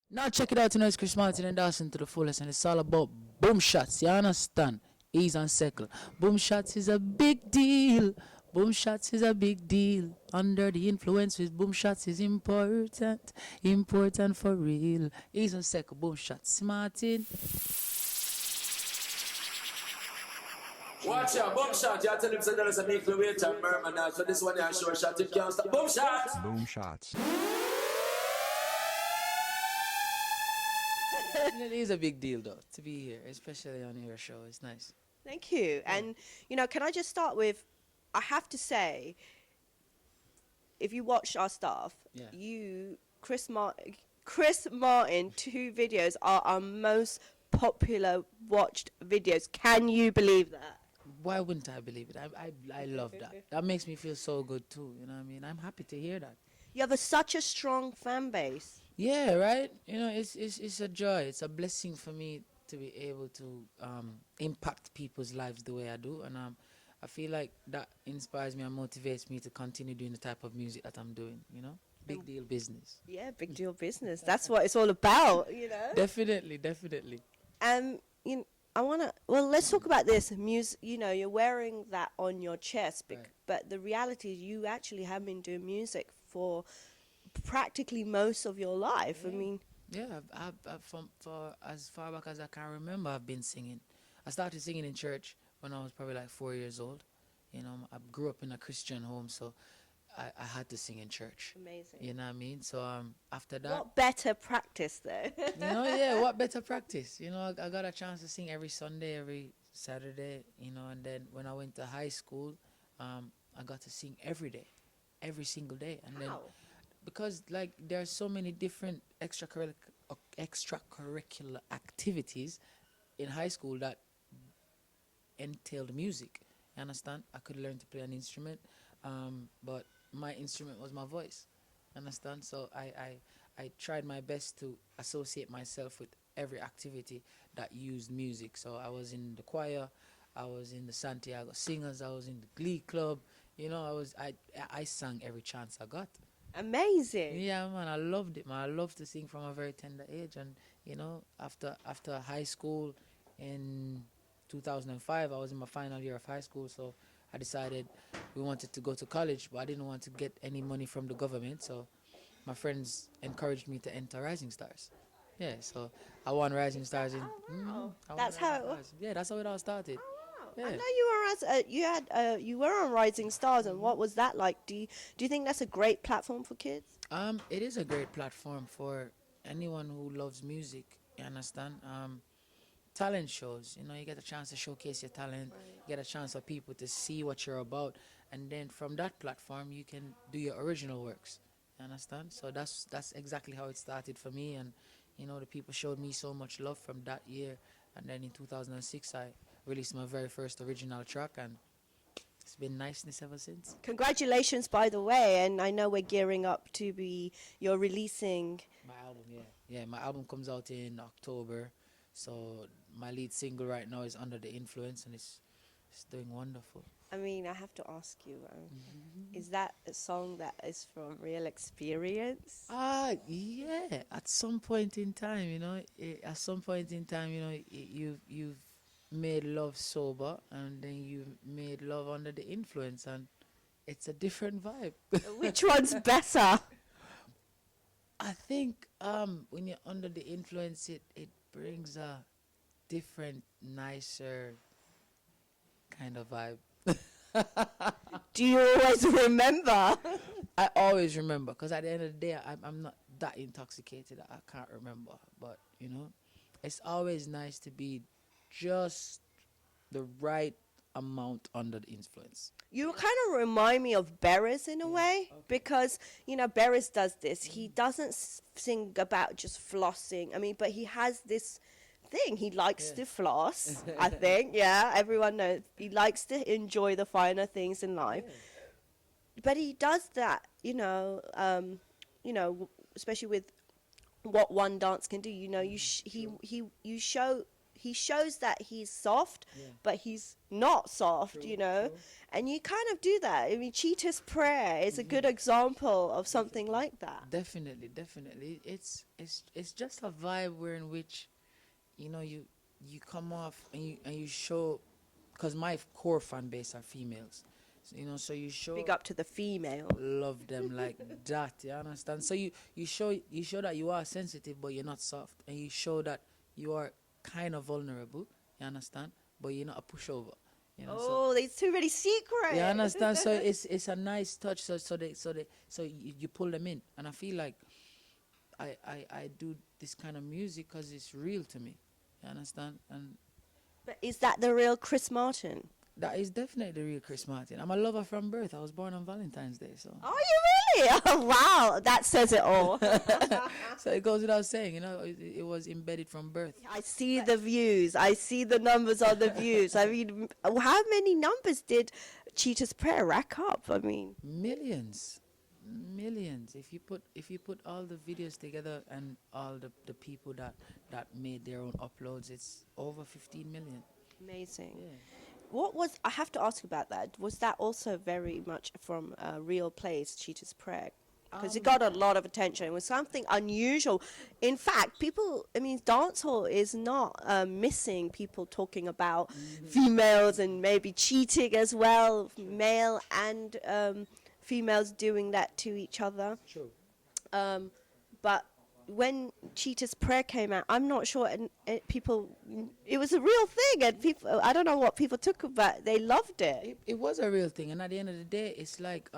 Now check it out tonight. It's Chris Martin and Dawson to the fullest, and it's all about boom shots. You understand? Ease and circle. Boom shots is a big deal. Boom shots is a big deal. Under the influence with boom shots is important. Important for real. Ease and circle. Boom shots. Martin. Watch out, boom shot. You tell him say there is a make the weight and murmur now. So this one is sure shot. You can't stop. Boom shot. Boom shots. It is a big deal though to be here, especially on your show. It's nice. Thank you. And, can I just start with, I have to say, if you watch our stuff, Yeah. Chris Martin, 2 videos are our most popular watched videos. Can you believe that? Why wouldn't I believe it? I love that. That makes me feel so good too. You know what I mean? I'm happy to hear that. You have such a strong fan base. Yeah, right. It's a joy. It's a blessing for me to be able to impact people's lives the way I do, and I feel like that inspires me and motivates me to continue doing the type of music that I'm doing. Big deal business. Yeah, big deal business. That's what it's all about, Definitely, definitely. Let's talk about this music. You're wearing that on your chest, Right. but the reality is you actually have been doing music for practically most of your life. I mean, Yeah, for as far back as I can remember, I've been singing. I started singing in church when I was probably like 4 years old. I grew up in a Christian home, so I had to sing in church. amazing. You know what I mean? So after that, What better practice, though? yeah, what better practice? I got a chance to sing every Sunday, every Saturday, and then when I went to high school, I got to sing every day, every single day. And then How? because like there are so many different extracurricular activities in high school that entailed music. You understand? I could learn to play an instrument, but my instrument was my voice. Understand? So I tried my best to associate myself with every activity that used music. So I was in the choir, I was in the Santiago Singers, I was in the Glee Club. I sang every chance I got. Amazing. Yeah, man, I loved it, man. I loved to sing from a very tender age, and after high school in 2005, I was in my final year of high school, so I decided we wanted to go to college, but I didn't want to get any money from the government, so my friends encouraged me to enter Rising Stars. Yeah, so I won Rising Stars in. Oh, wow. I won That's Rising how. Stars. Yeah, that's how it all started. Oh, wow. Yeah. I know you were you were on Rising Stars, and what was that like? Do you think that's a great platform for kids? It is a great platform for anyone who loves music. You understand? Talent shows. You get a chance to showcase your talent. Right. You get a chance for people to see what you're about, and then from that platform, you can do your original works. You understand? So that's exactly how it started for me, and the people showed me so much love from that year, and then in 2006, I released my very first original track, and it's been niceness ever since. Congratulations, by the way, and I know we're gearing up to you're releasing. My album, yeah, my album comes out in October. So my lead single right now is Under the Influence, and it's doing wonderful. I mean, I have to ask you, is that a song that is from real experience? Yeah. At some point in time, you've made love sober, and then you made love under the influence, and it's a different vibe. Which one's better? I think when you're under the influence, it brings a different, nicer kind of vibe. Do you always remember? I always remember, because at the end of the day, I'm not that intoxicated. I can't remember. But, it's always nice to be just the right amount under the influence. You kind of remind me of Beres in a way, because Beres does this. He doesn't sing about just flossing. I mean, but he has this thing. He likes to floss. I think, yeah, everyone knows he likes to enjoy the finer things in life. But he does that, especially with what one dance can do. You show he shows that he's soft, Yeah. but he's not soft, True, you know. true. And you kind of do that. I mean, Cheetah's Prayer is a good example of something like that. Definitely, definitely. It's just a vibe where in which, you know, you come off and you show, because my core fan base are females, so, you know, so you show Big up to the female. love them like that. You understand? So you show that you are sensitive, but you're not soft, and you show that you are kind of vulnerable. You understand? But you're not a pushover. You know. So, Oh, there's too many secrets. you understand? So it's a nice touch. So you pull them in, and I feel like I do this kind of music because it's real to me. You understand? And But is that the real Chris Martin? that is definitely the real Chris Martin. I'm a lover from birth. I was born on Valentine's Day, so Are you really? Oh, wow, that says it all. so it goes without saying. You know, it was embedded from birth. I see the views. I see the numbers on the views. I mean, how many numbers did Cheetah's Prayer rack up? I mean, Millions. If you put all the videos together and all the people that made their own uploads, it's over 15 million. amazing. Yeah. What was, I have to ask about that. Was that also very much from a real place, Cheetah's Prayer? Because it got a lot of attention. It was something unusual. In fact, people, I mean, dancehall is not missing people talking about females and maybe cheating as well, male and females doing that to each other. True. But when Cheetah's Prayer came out, I'm not sure, and people, it was a real thing, and people, I don't know what people took about. They loved it. It was a real thing, and at the end of the day, it's like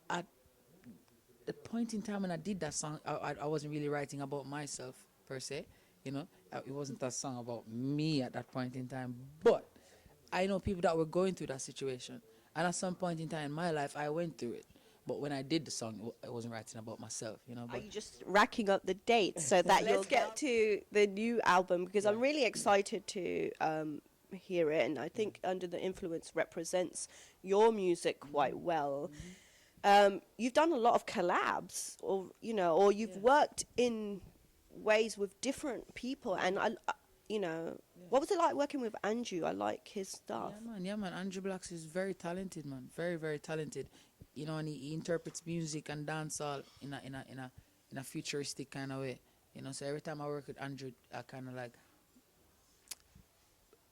at the point in time when I did that song, I wasn't really writing about myself per se, you know. It wasn't a song about me at that point in time, but I know people that were going through that situation, and at some point in time in my life, I went through it. But when I did the song, I wasn't writing about myself, you know. Are But you just racking up the dates so that you'll get to the new album? Because I'm really excited to hear it, and I think Under the Influence represents your music quite well. You've done a lot of collabs, or you know, or you've worked in ways with different people, and you know, what was it like working with Andrew? I like his stuff. yeah, man. Andrew Blacks is very talented, man. Very, very talented. You know, and he interprets music and dancehall in a futuristic kind of way. You know, so every time I work with Andrew, I kind of like,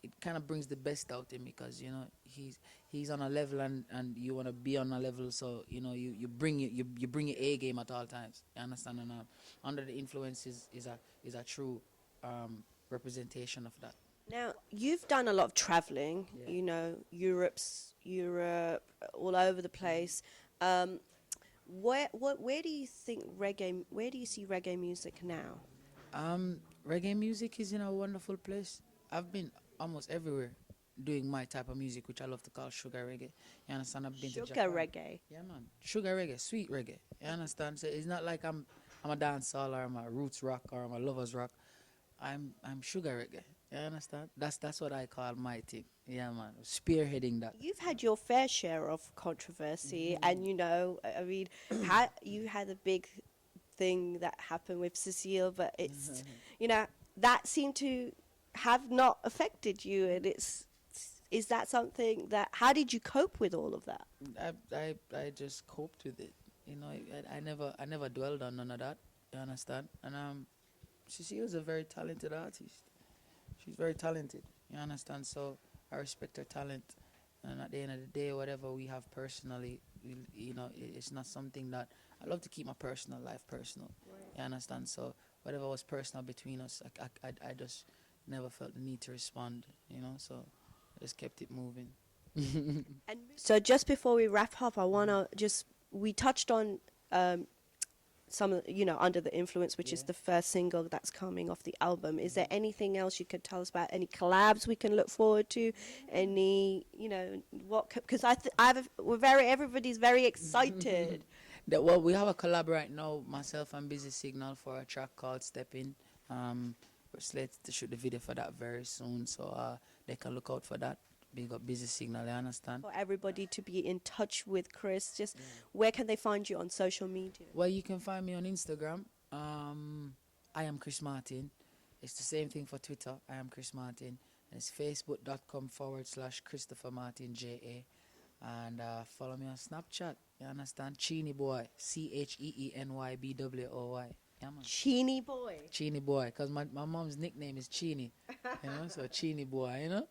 it kind of brings the best out in me, because you know he's on a level, and you want to be on a level, so you know you bring you bring your A game at all times. You understand? And Under the Influence is a true representation of that. Now, you've done a lot of traveling, Yeah. you know, Europe, all over the place. Where do you think where do you see reggae music now? Reggae music is in a wonderful place. I've been almost everywhere doing my type of music, which I love to call sugar reggae. You understand? I've been to Sugar Japan. reggae. Yeah, man. Sugar reggae, sweet reggae. You understand? So it's not like I'm a dancehall, or I'm a roots rock, or I'm a lovers rock. I'm sugar reggae. You understand? That's what I call my thing. Yeah, man. Spearheading that. You've had your fair share of controversy, and you know, I mean, you had a big thing that happened with Cecile, but it's, you know, that seemed to have not affected you, and is that something that, how did you cope with all of that? I just coped with it. You know, I never dwelled on none of that. You understand? And she was a very talented artist. She's very talented. You understand? So I respect her talent. And at the end of the day, whatever we have personally, you know, it's not something that I love to keep my personal life personal. You understand? So whatever was personal between us, I just never felt the need to respond. You know, so I just kept it moving. And so just before we wrap up, I wanna we touched on some, you know, Under the Influence, which is Yeah. the first single that's coming off the album. Is there anything else you could tell us about? Any collabs we can look forward to? Any, you know, what? Because everybody's very excited. Well, we have a collab right now, myself and Busy Signal, for a track called Step In. We're slated to shoot the video for that very soon, so they can look out for that. Big up Busy Signal, you understand? For everybody to be in touch with Chris, just where can they find you on social media? Well, you can find me on Instagram. I am Chris Martin. It's the same thing for Twitter. I am Chris Martin. And it's facebook.com/Christopher Martin JA. And follow me on Snapchat. You understand? Cheeny Boy. CheenyBwoy. Yeah, man. Cheeny boy. Cheeny Boy. Because my mom's nickname is Cheeny. You know? So Cheeny Boy, you know?